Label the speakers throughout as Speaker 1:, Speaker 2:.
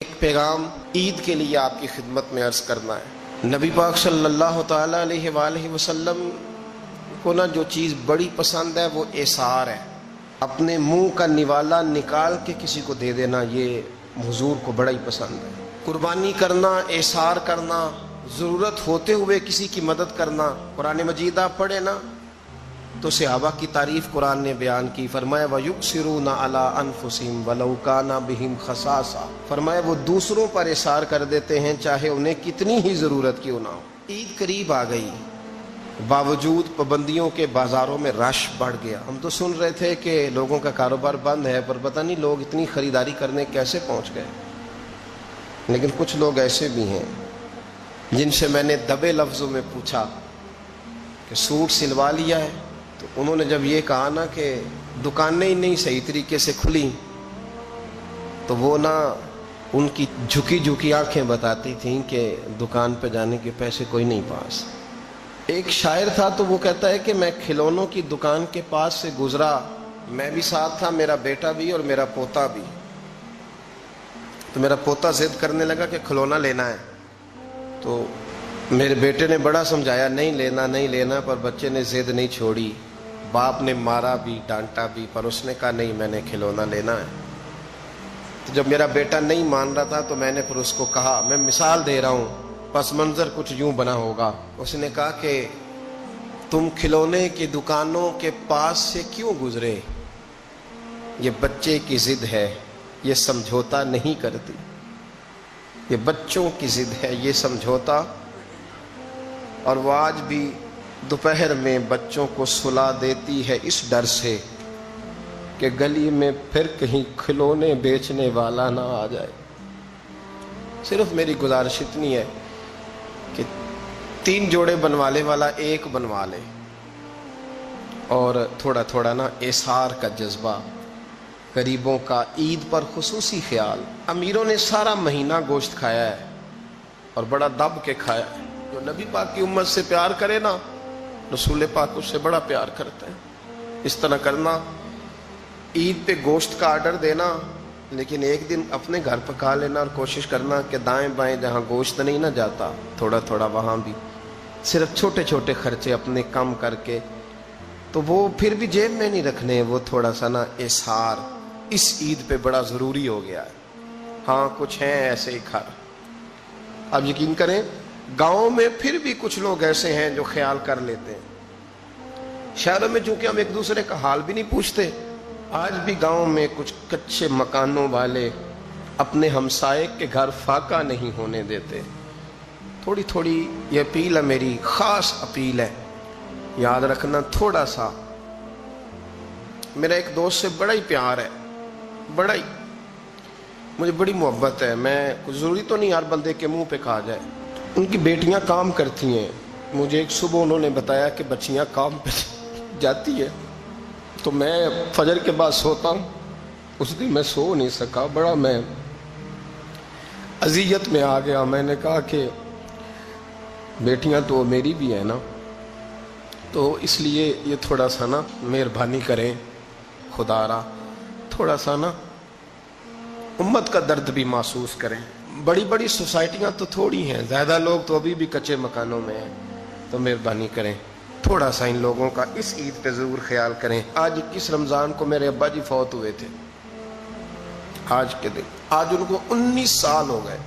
Speaker 1: ایک پیغام عید کے لیے آپ کی خدمت میں عرض کرنا ہے۔ نبی پاک صلی اللہ تعالیٰ علیہ وآلہ وسلم کو جو چیز بڑی پسند ہے وہ ایثار ہے۔ اپنے منہ کا نوالا نکال کے کسی کو دے دینا، یہ حضور کو بڑا ہی پسند ہے۔ قربانی کرنا، ایثار کرنا، ضرورت ہوتے ہوئے کسی کی مدد کرنا۔ قرآن مجید آپ پڑھے نا تو صحابہ کی تعریف قرآن نے بیان کی، فرمایا وَيُؤْثِرُونَ عَلَىٰ أَنفُسِهِمْ وَلَوْ كَانَ بِهِمْ خَصَاصَةٌ، فرمایا وہ دوسروں پر اثار کر دیتے ہیں چاہے انہیں کتنی ہی ضرورت کیوں نہ ہو۔ عید قریب آ گئی، باوجود پابندیوں کے بازاروں میں رش بڑھ گیا۔ ہم تو سن رہے تھے کہ لوگوں کا کاروبار بند ہے، پر پتہ نہیں لوگ اتنی خریداری کرنے کیسے پہنچ گئے۔ لیکن کچھ لوگ ایسے بھی ہیں جن سے میں نے دبے لفظوں میں پوچھا کہ سوٹ سلوا لیا ہے، تو انہوں نے جب یہ کہا نا کہ دکانیں ہی نہیں صحیح طریقے سے کھلی، تو وہ ان کی جھکی جھکی آنکھیں بتاتی تھیں کہ دکان پہ جانے کے پیسے کوئی نہیں پاس۔ ایک شاعر تھا تو وہ کہتا ہے کہ میں کھلونوں کی دکان کے پاس سے گزرا، میں بھی ساتھ تھا، میرا بیٹا بھی اور میرا پوتا بھی۔ تو میرا پوتا ضد کرنے لگا کہ کھلونا لینا ہے، تو میرے بیٹے نے بڑا سمجھایا نہیں لینا، پر بچے نے ضد نہیں چھوڑی۔ باپ نے مارا بھی ڈانٹا بھی، پر اس نے کہا نہیں میں نے کھلونا لینا ہے۔ تو جب میرا بیٹا نہیں مان رہا تھا تو میں نے پھر اس کو کہا، میں مثال دے رہا ہوں، پس منظر کچھ یوں بنا ہوگا۔ اس نے کہا کہ تم کھلونے کی دکانوں کے پاس سے کیوں گزرے؟ یہ بچے کی ضد ہے، یہ سمجھوتا نہیں کرتی۔ یہ بچوں کی ضد ہے، یہ سمجھوتا۔ اور وہ آج بھی دوپہر میں بچوں کو سلا دیتی ہے اس ڈر سے کہ گلی میں پھر کہیں کھلونے بیچنے والا نہ آ جائے۔ صرف میری گزارش اتنی ہے کہ 3 جوڑے بنوانے والا 1 بنوا لے، اور تھوڑا تھوڑا ایثار کا جذبہ، غریبوں کا عید پر خصوصی خیال۔ امیروں نے سارا مہینہ گوشت کھایا ہے اور بڑا دب کے کھایا ہے۔ جو نبی پاک کی امت سے پیار کرے نا، رسول پاک اس سے بڑا پیار کرتے ہیں۔ اس طرح کرنا، عید پہ گوشت کا آرڈر دینا، لیکن ایک دن اپنے گھر پکا لینا، اور کوشش کرنا کہ دائیں بائیں جہاں گوشت نہیں نہ جاتا، تھوڑا تھوڑا وہاں بھی صرف چھوٹے چھوٹے خرچے اپنے کم کر کے، تو وہ پھر بھی جیب میں نہیں رکھنے، وہ تھوڑا سا اظہار اس عید پہ بڑا ضروری ہو گیا ہے۔ ہاں کچھ ہیں ایسے ہی گھر، اب یقین کریں گاؤں میں پھر بھی کچھ لوگ ایسے ہیں جو خیال کر لیتے ہیں۔ شہروں میں چونکہ ہم ایک دوسرے کا حال بھی نہیں پوچھتے، آج بھی گاؤں میں کچھ کچے مکانوں والے اپنے ہمسائے کے گھر فاقہ نہیں ہونے دیتے۔ تھوڑی تھوڑی یہ اپیل ہے، میری خاص اپیل ہے، یاد رکھنا تھوڑا سا۔ میرا ایک دوست سے بڑا ہی پیار ہے، بڑا ہی، مجھے بڑی محبت ہے۔ میں کچھ ضروری تو نہیں ہر بندے کے منہ پہ کہا جائے۔ ان کی بیٹیاں کام کرتی ہیں، مجھے ایک صبح انہوں نے بتایا کہ بچیاں کام پہ جاتی ہے، تو میں فجر کے بعد سوتا ہوں۔ اس دن میں سو نہیں سکا، بڑا میں اذیت میں آ گیا۔ میں نے کہا کہ بیٹیاں تو میری بھی ہیں نا، تو اس لیے یہ تھوڑا سا مہربانی کریں، خدا را تھوڑا سا امت کا درد بھی محسوس کریں۔ بڑی بڑی سوسائٹیاں تو تھوڑی ہیں، زیادہ لوگ تو ابھی بھی کچے مکانوں میں ہیں، تو مہربانی کریں تھوڑا سا ان لوگوں کا اس عید پہ ضرور خیال کریں۔ آج 21 رمضان کو میرے ابا جی فوت ہوئے تھے، آج کے دن، آج ان کو 19 سال ہو گئے۔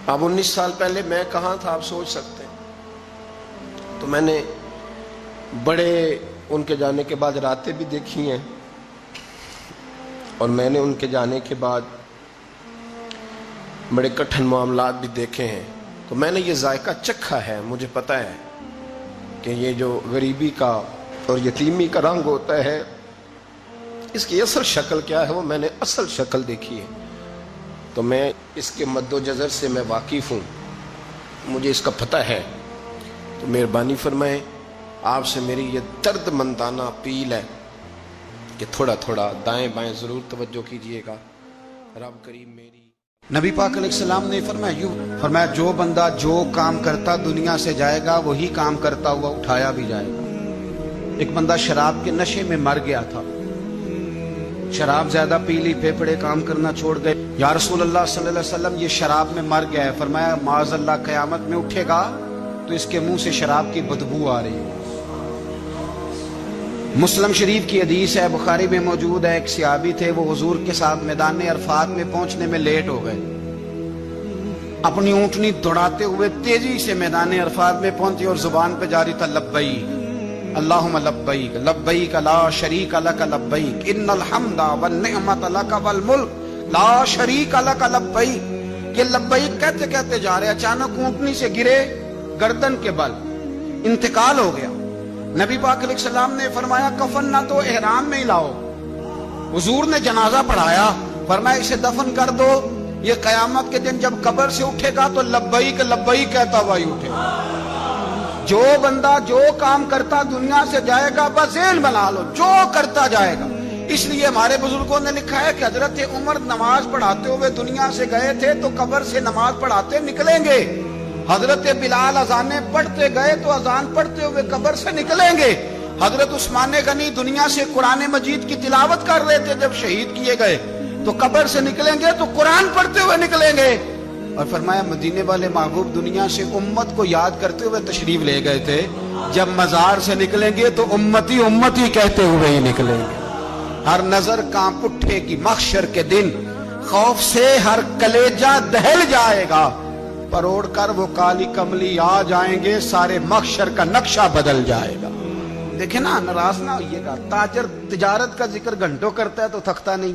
Speaker 1: اب 19 سال پہلے میں کہاں تھا آپ سوچ سکتے ہیں۔ تو میں نے بڑے ان کے جانے کے بعد راتیں بھی دیکھی ہیں، اور میں نے ان کے جانے کے بعد بڑے کٹھن معاملات بھی دیکھے ہیں۔ تو میں نے یہ ذائقہ چکھا ہے، مجھے پتہ ہے کہ یہ جو غریبی کا اور یتیمی کا رنگ ہوتا ہے، اس کی اصل شکل کیا ہے وہ میں نے اصل شکل دیکھی ہے، تو میں اس کے مد و جزر سے میں واقف ہوں، مجھے اس کا پتہ ہے۔ تو مہربانی فرمائیں، آپ سے میری یہ درد مندانہ اپیل ہے کہ تھوڑا تھوڑا دائیں بائیں ضرور توجہ کیجئے گا۔ رب کریم میری
Speaker 2: نبی پاک علیہ السلام نے فرمایا جو بندہ جو کام کرتا دنیا سے جائے گا وہی کام کرتا ہوا اٹھایا بھی جائے گا۔ ایک بندہ شراب کے نشے میں مر گیا تھا، شراب زیادہ پی لی، پھیپھڑے کام کرنا چھوڑ گئے. یا رسول اللہ صلی اللہ علیہ وسلم یہ شراب میں مر گیا ہے. فرمایا معاذ اللہ قیامت میں اٹھے گا تو اس کے منہ سے شراب کی بدبو آ رہی ہے. مسلم شریف کی حدیث ہے، بخاری میں موجود ہے. ایک صحابی تھے، وہ حضور کے ساتھ میدان عرفات میں پہنچنے میں لیٹ ہو گئے. اپنی اونٹنی دوڑاتے ہوئے تیزی سے میدان عرفات میں پہنچے اور زبان پہ جاری تھا لبیک اللہم لبیک لبیک لا شریک لک لبیک ان الحمد والنعمت لک والملک لا شریک لک لبیک. یہ لبیک کہتے کہتے جا رہے، اچانک اونٹنی سے گرے، گردن کے بل انتقال ہو گیا. نبی پاک علیہ السلام نے فرمایا کفن نہ تو احرام میں ہی لاؤ. حضور نے جنازہ پڑھایا، فرمایا اسے دفن کر دو، یہ قیامت کے دن جب قبر سے اٹھے گا تو لبیک لبیک کہتا ہوا ہی اٹھے گا. جو بندہ جو کام کرتا دنیا سے جائے گا، بس ذہن بنا لو، جو کرتا جائے گا. اس لیے ہمارے بزرگوں نے لکھا ہے کہ حضرت عمر نماز پڑھاتے ہوئے دنیا سے گئے تھے تو قبر سے نماز پڑھاتے نکلیں گے. حضرت بلال اذانیں پڑھتے گئے تو اذان پڑھتے ہوئے قبر سے نکلیں گے. حضرت عثمان غنی دنیا سے قرآن مجید کی تلاوت کر رہے تھے، جب شہید کیے گئے تو قبر سے نکلیں گے تو قرآن پڑھتے ہوئے نکلیں گے. اور فرمایا مدینے والے محبوب دنیا سے امت کو یاد کرتے ہوئے تشریف لے گئے تھے، جب مزار سے نکلیں گے تو امتی امتی کہتے ہوئے ہی نکلیں گے. ہر نظر کانپ اٹھے گی محشر کے دن، خوف سے ہر کلیجہ دہل جائے گا، پروڑ کر وہ کالی کملی آ جائیں گے، سارے محشر کا نقشہ بدل جائے گا. دیکھیں نا، ناراض نہ ہوئیے گا. تاجر تجارت کا ذکر گھنٹوں کرتا ہے تو تھکتا نہیں،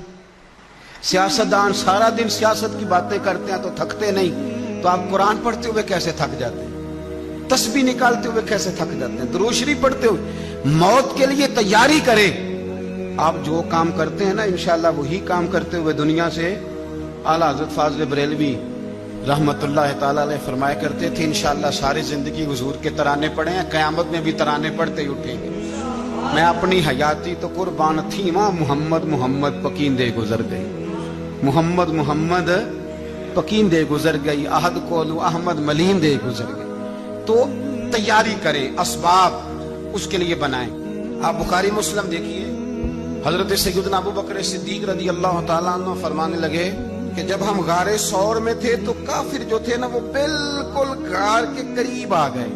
Speaker 2: سیاستدان سارا دن سیاست کی باتیں کرتے ہیں تو تھکتے نہیں. تو آپ قرآن پڑھتے ہوئے کیسے تھک جاتے ہیں؟ تسبیح نکالتے ہوئے کیسے تھک جاتے ہیں؟ درود شریف پڑھتے ہوئے. موت کے لیے تیاری کریں. آپ جو کام کرتے ہیں نا انشاءاللہ وہی کام کرتے ہوئے دنیا سے. اعلیٰ حضرت فاضل بریلوی رحمت اللہ تعالیٰ علیہ فرمایا کرتے تھے انشاءاللہ ساری زندگی حضور کے ترانے پڑھے ہیں، قیامت میں بھی ترانے پڑھتے ہی اٹھیں گے. میں اپنی حیاتی تو قربان تھی ماں، محمد محمد پکیندے گزر گئی، محمد محمد پکیندے گزر گئی، احد کولو احمد ملیندے گزر گئی. تو تیاری کریں، اسباب اس کے لیے بنائیں. آپ بخاری مسلم دیکھیے، حضرت سیدنا ابو بکر صدیق رضی اللہ تعالیٰ عنہ فرمانے لگے کہ جب ہم غار ثور میں تھے تو کافر جو تھے نا وہ بالکل غار کے قریب آ گئے.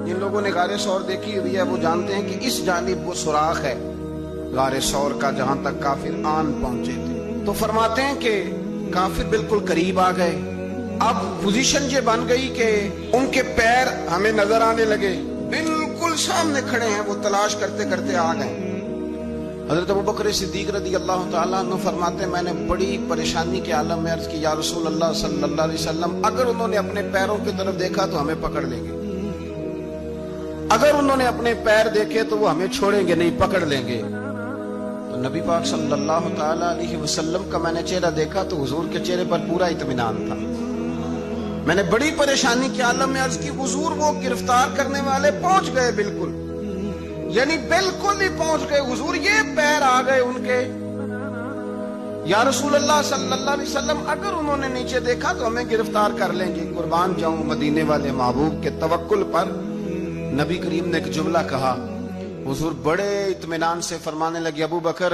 Speaker 2: جن لوگوں نے غار ثور دیکھی ہوئی ہے وہ جانتے ہیں کہ اس جانب وہ سوراخ ہے غار ثور کا جہاں تک کافر آن پہنچے تھے. تو فرماتے ہیں کہ کافر بالکل قریب آ گئے. اب پوزیشن یہ بن گئی کہ ان کے پیر ہمیں نظر آنے لگے، بالکل سامنے کھڑے ہیں، وہ تلاش کرتے کرتے آ گئے. حضرت ابو بکر صدیق رضی اللہ تعالیٰ عنہ فرماتے ہیں میں نے بڑی پریشانی کے عالم میں عرض کی یا رسول اللہ صلی اللہ علیہ وسلم، اگر انہوں نے اپنے پیروں کی طرف دیکھا تو ہمیں پکڑ لیں گے، اگر انہوں نے اپنے پیر دیکھے تو وہ ہمیں چھوڑیں گے نہیں، پکڑ لیں گے. تو نبی پاک صلی اللہ تعالیٰ علیہ وسلم کا میں نے چہرہ دیکھا تو حضور کے چہرے پر پورا اطمینان تھا. میں نے بڑی پریشانی کے عالم میں عرض کی حضور وہ گرفتار کرنے والے پہنچ گئے، بالکل یعنی بالکل ہی پہنچ گئے حضور، یہ پیر آ گئے ان کے. یا رسول اللہ صلی اللہ علیہ وسلم اگر انہوں نے نیچے دیکھا تو ہمیں گرفتار کر لیں گے. قربان جاؤں مدینے والے محبوب کے توکل پر. نبی کریم نے ایک جملہ کہا، حضور بڑے اطمینان سے فرمانے لگے ابو بکر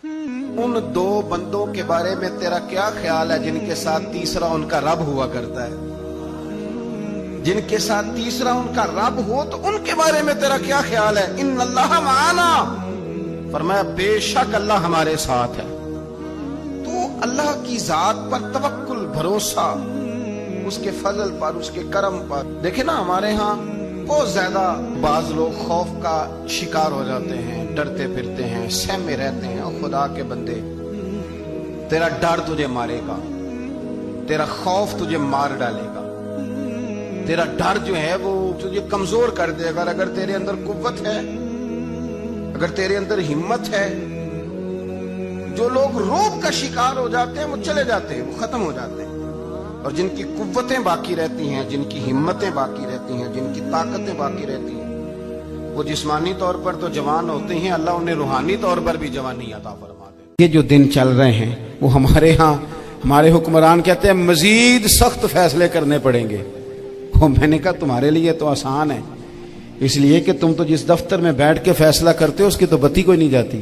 Speaker 2: ان دو بندوں کے بارے میں تیرا کیا خیال ہے جن کے ساتھ تیسرا ان کا رب ہوا کرتا ہے؟ جن کے ساتھ تیسرا ان کا رب ہو تو ان کے بارے میں تیرا کیا خیال ہے؟ ان اللہ معانا، فرمایا بے شک اللہ ہمارے ساتھ ہے. تو اللہ کی ذات پر توکل، بھروسہ اس کے فضل پر، اس کے کرم پر. دیکھیں نا ہمارے ہاں بہت زیادہ بعض لوگ خوف کا شکار ہو جاتے ہیں، ڈرتے پھرتے ہیں، سہمے رہتے ہیں. خدا کے بندے تیرا ڈر تجھے مارے گا، تیرا خوف تجھے مار ڈالے گا، تیرا ڈر جو ہے وہ تجھے کمزور کر دے گا. اگر تیرے اندر قوت ہے، اگر تیرے اندر ہمت ہے. جو لوگ روب کا شکار ہو جاتے ہیں وہ چلے جاتے ہیں، وہ ختم ہو جاتے ہیں. اور جن کی قوتیں باقی رہتی ہیں، جن کی ہمتیں باقی رہتی ہیں، جن کی طاقتیں باقی رہتی ہیں، وہ جسمانی طور پر تو جوان ہوتے ہیں، اللہ انہیں روحانی طور پر بھی جوانی عطا فرما دے. یہ جو دن چل رہے ہیں وہ ہمارے ہاں ہمارے حکمران کہتے ہیں مزید سخت فیصلے کرنے پڑیں گے. میں نے کہا تمہارے لیے تو آسان ہے، اس لیے کہ تم تو جس دفتر میں بیٹھ کے فیصلہ کرتے ہو اس کی تو بتی کوئی نہیں جاتی.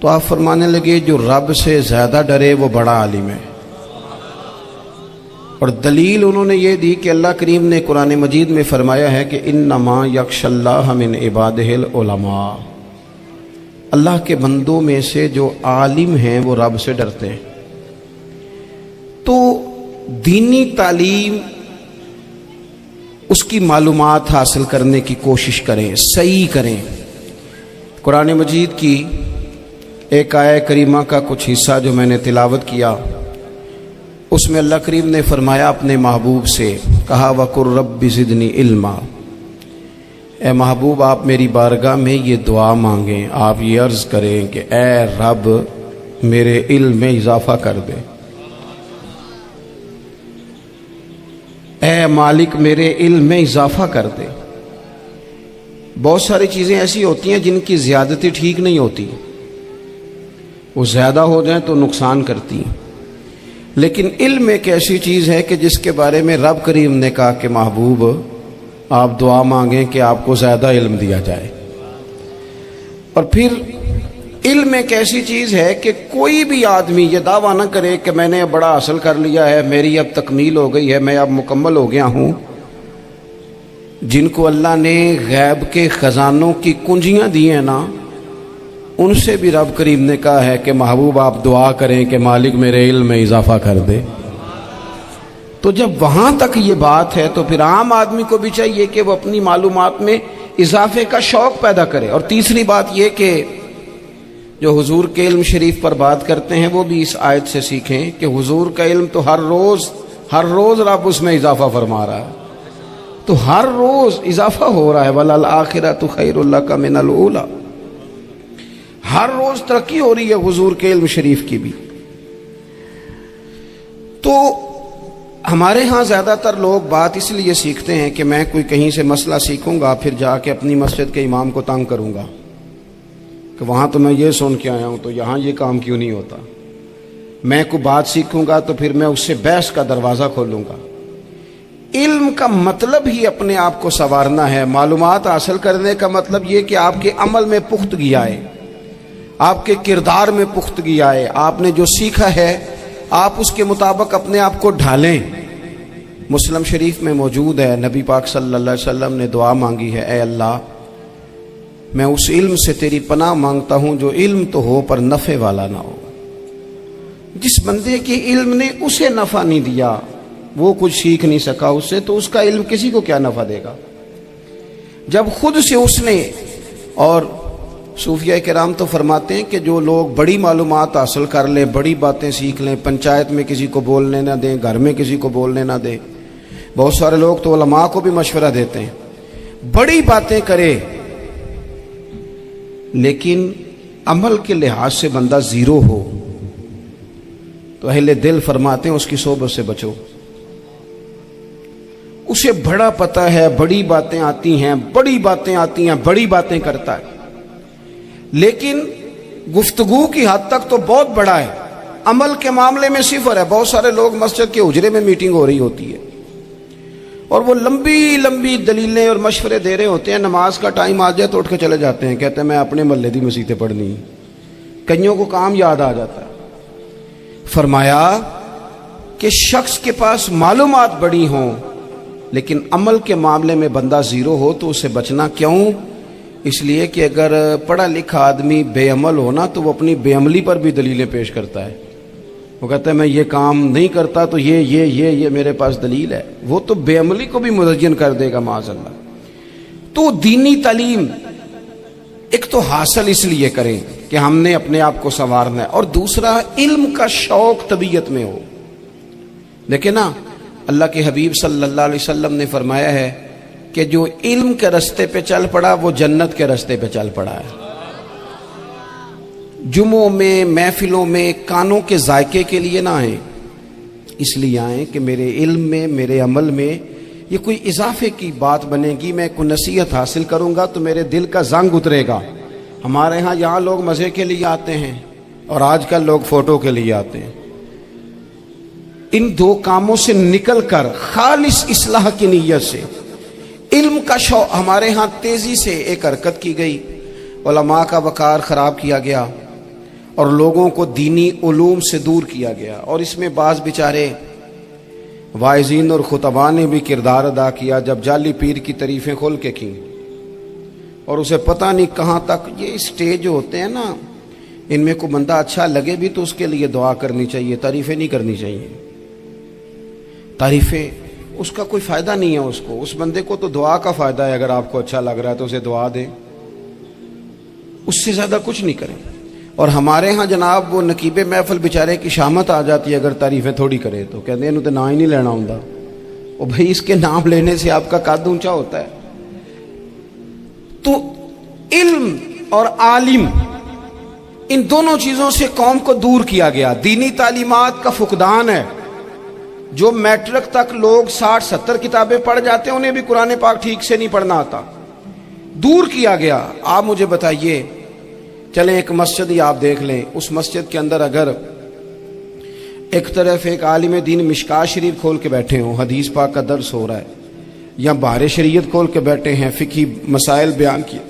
Speaker 2: تو آپ فرمانے لگے جو رب سے زیادہ ڈرے وہ بڑا عالم ہے. اور دلیل انہوں نے یہ دی کہ اللہ کریم نے قرآن مجید میں فرمایا ہے کہ انما یخشی اللہ من عبادہ العلماء، اللہ کے بندوں میں سے جو عالم ہیں وہ رب سے ڈرتے ہیں. تو دینی تعلیم، اس کی معلومات حاصل کرنے کی کوشش کریں، صحیح کریں. قرآن مجید کی ایک آیہ کریمہ کا کچھ حصہ جو میں نے تلاوت کیا، اس میں اللہ کریم نے فرمایا اپنے محبوب سے، کہا وَقُلْ رَبِّ زِدْنِی عِلْمًا، اے محبوب آپ میری بارگاہ میں یہ دعا مانگیں، آپ یہ عرض کریں کہ اے رب میرے علم میں اضافہ کر دے، اے مالک میرے علم میں اضافہ کر دے. بہت ساری چیزیں ایسی ہوتی ہیں جن کی زیادتی ٹھیک نہیں ہوتی، وہ زیادہ ہو جائیں تو نقصان کرتی ہیں. لیکن علم ایک ایسی چیز ہے کہ جس کے بارے میں رب کریم نے کہا کہ محبوب آپ دعا مانگیں کہ آپ کو زیادہ علم دیا جائے. اور پھر علم ایک ایسی چیز ہے کہ کوئی بھی آدمی یہ دعویٰ نہ کرے کہ میں نے بڑا حاصل کر لیا ہے، میری اب تکمیل ہو گئی ہے، میں اب مکمل ہو گیا ہوں. جن کو اللہ نے غیب کے خزانوں کی کنجیاں دی ہیں نا، ان سے بھی رب کریم نے کہا ہے کہ محبوب آپ دعا کریں کہ مالک میرے علم میں اضافہ کر دے. تو جب وہاں تک یہ بات ہے تو پھر عام آدمی کو بھی چاہیے کہ وہ اپنی معلومات میں اضافے کا شوق پیدا کرے. اور تیسری بات یہ کہ جو حضور کے علم شریف پر بات کرتے ہیں وہ بھی اس آیت سے سیکھیں کہ حضور کا علم تو ہر روز رب اس میں اضافہ فرما رہا ہے، تو ہر روز اضافہ ہو رہا ہے. وَلَلْآخِرَةُ خَيْرٌ لَكَ مِنَ الْأُولَىٰ، ہر روز ترقی ہو رہی ہے حضور کے علم شریف کی بھی. تو ہمارے ہاں زیادہ تر لوگ بات اس لیے سیکھتے ہیں کہ میں کوئی کہیں سے مسئلہ سیکھوں گا پھر جا کے اپنی مسجد کے امام کو تنگ کروں گا کہ وہاں تو میں یہ سن کے آیا ہوں تو یہاں یہ کام کیوں نہیں ہوتا. میں کوئی بات سیکھوں گا تو پھر میں اس سے بحث کا دروازہ کھولوں گا. علم کا مطلب ہی اپنے آپ کو سنوارنا ہے. معلومات حاصل کرنے کا مطلب یہ کہ آپ کے عمل میں پختگی آئے، آپ کے کردار میں پختگی آئے، آپ نے جو سیکھا ہے آپ اس کے مطابق اپنے آپ کو ڈھالیں. مسلم شریف میں موجود ہے، نبی پاک صلی اللہ علیہ وسلم نے دعا مانگی ہے، اے اللہ میں اس علم سے تیری پناہ مانگتا ہوں جو علم تو ہو پر نفع والا نہ ہو. جس بندے کے علم نے اسے نفع نہیں دیا، وہ کچھ سیکھ نہیں سکا اس سے، تو اس کا علم کسی کو کیا نفع دے گا. جب خود سے اس نے، اور صوفیہ کرام تو فرماتے ہیں کہ جو لوگ بڑی معلومات حاصل کر لیں، بڑی باتیں سیکھ لیں، پنچایت میں کسی کو بولنے نہ دیں، گھر میں کسی کو بولنے نہ دیں. بہت سارے لوگ تو علماء کو بھی مشورہ دیتے ہیں، بڑی باتیں کرے لیکن عمل کے لحاظ سے بندہ زیرو ہو تو اہل دل فرماتے ہیں اس کی صحبت سے بچو. اسے بڑا پتہ ہے، بڑی باتیں آتی ہیں، بڑی باتیں کرتا ہے، لیکن گفتگو کی حد تک تو بہت بڑا ہے، عمل کے معاملے میں صفر ہے. بہت سارے لوگ مسجد کے حجرے میں میٹنگ ہو رہی ہوتی ہے اور وہ لمبی لمبی دلیلیں اور مشورے دے رہے ہوتے ہیں، نماز کا ٹائم آ جائے تو اٹھ کے چلے جاتے ہیں، کہتے ہیں میں اپنے محلے دی مسیتیں پڑھنی. کئیوں کو کام یاد آ جاتا ہے. فرمایا کہ شخص کے پاس معلومات بڑی ہوں لیکن عمل کے معاملے میں بندہ زیرو ہو تو اسے بچنا کیوں؟ اس لیے کہ اگر پڑھا لکھا آدمی بے عمل ہونا تو وہ اپنی بے عملی پر بھی دلیلیں پیش کرتا ہے. وہ کہتا ہے میں یہ کام نہیں کرتا تو یہ میرے پاس دلیل ہے. وہ تو بے عملی کو بھی مزین کر دے گا معاذ اللہ. تو دینی تعلیم ایک تو حاصل اس لیے کریں کہ ہم نے اپنے آپ کو سنوارنا ہے، اور دوسرا علم کا شوق طبیعت میں ہو. دیکھیں نا، اللہ کے حبیب صلی اللہ علیہ وسلم نے فرمایا ہے کہ جو علم کے رستے پہ چل پڑا وہ جنت کے رستے پہ چل پڑا ہے. جمعوں میں، محفلوں میں کانوں کے ذائقے کے لیے نہ آئیں، اس لیے آئیں کہ میرے علم میں، میرے عمل میں یہ کوئی اضافے کی بات بنے گی، میں کوئی نصیحت حاصل کروں گا تو میرے دل کا زنگ اترے گا. ہمارے ہاں یہاں لوگ مزے کے لیے آتے ہیں اور آج کل لوگ فوٹو کے لیے آتے ہیں. ان دو کاموں سے نکل کر خالص اصلاح کی نیت سے علم کا شوق. ہمارے ہاں تیزی سے ایک حرکت کی گئی، علماء کا وقار خراب کیا گیا. اور لوگوں کو دینی علوم سے دور کیا گیا. اور اس میں بعض بیچارے واعظین اور خطباء نے بھی کردار ادا کیا جب جعلی پیر کی تعریفیں کھول کے کی اور اسے پتہ نہیں کہاں تک. یہ اسٹیج جو ہوتے ہیں نا, ان میں کوئی بندہ اچھا لگے بھی تو اس کے لیے دعا کرنی چاہیے, تعریفیں نہیں کرنی چاہیے. تعریفیں اس کا کوئی فائدہ نہیں ہے. اس بندے کو تو دعا کا فائدہ ہے. اگر آپ کو اچھا لگ رہا ہے تو اسے دعا دیں, اس سے زیادہ کچھ نہیں کریں. اور ہمارے ہاں جناب وہ نقیب محفل بیچارے کی شامت آ جاتی ہے اگر تعریفیں تھوڑی کرے تو کہتے ہیں انہوں تو نام ہی نہیں لینا ہوں. اور بھائی اس کے نام لینے سے آپ کا قد اونچا ہوتا ہے. تو علم اور عالم ان دونوں چیزوں سے قوم کو دور کیا گیا. دینی تعلیمات کا فقدان ہے. جو میٹرک تک لوگ 60-70 کتابیں پڑھ جاتے ہیں انہیں بھی قرآن پاک ٹھیک سے نہیں پڑھنا آتا. دور کیا گیا. آپ مجھے بتائیے, چلیں ایک مسجد ہی آپ دیکھ لیں, اس مسجد کے اندر اگر ایک طرف ایک عالم دین مشکات شریف کھول کے بیٹھے ہوں, حدیث پاک کا درس ہو رہا ہے, یا بحر شریعت کھول کے بیٹھے ہیں, فقہی مسائل بیان کیے,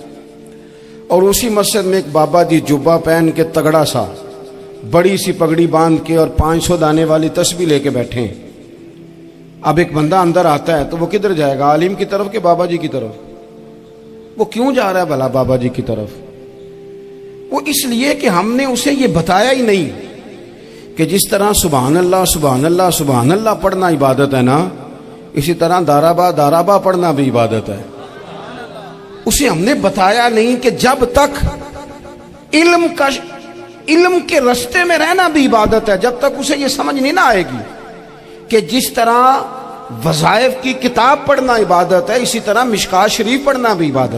Speaker 2: اور اسی مسجد میں ایک بابا جی جبہ پہن کے تگڑا سا بڑی سی پگڑی باندھ کے اور 500 دانے والی تسبیح لے کے بیٹھے ہیں. اب ایک بندہ اندر آتا ہے تو وہ کدھر جائے گا, عالم کی طرف کہ بابا جی کی طرف؟ وہ کیوں جا رہا ہے بھلا بابا جی کی طرف؟ وہ اس لیے کہ ہم نے اسے یہ بتایا ہی نہیں کہ جس طرح سبحان اللہ سبحان اللہ سبحان اللہ پڑھنا عبادت ہے نا, اسی طرح دارابا پڑھنا بھی عبادت ہے. اسے ہم نے بتایا نہیں کہ جب تک علم کے رستے میں رہنا بھی عبادت ہے, جب تک اسے یہ سمجھ نہیں نہ آئے گی کہ جس طرح وظائف کی کتاب پڑھنا عبادت ہے اسی طرح مشکات شریف پڑھنا بھی عبادت ہے.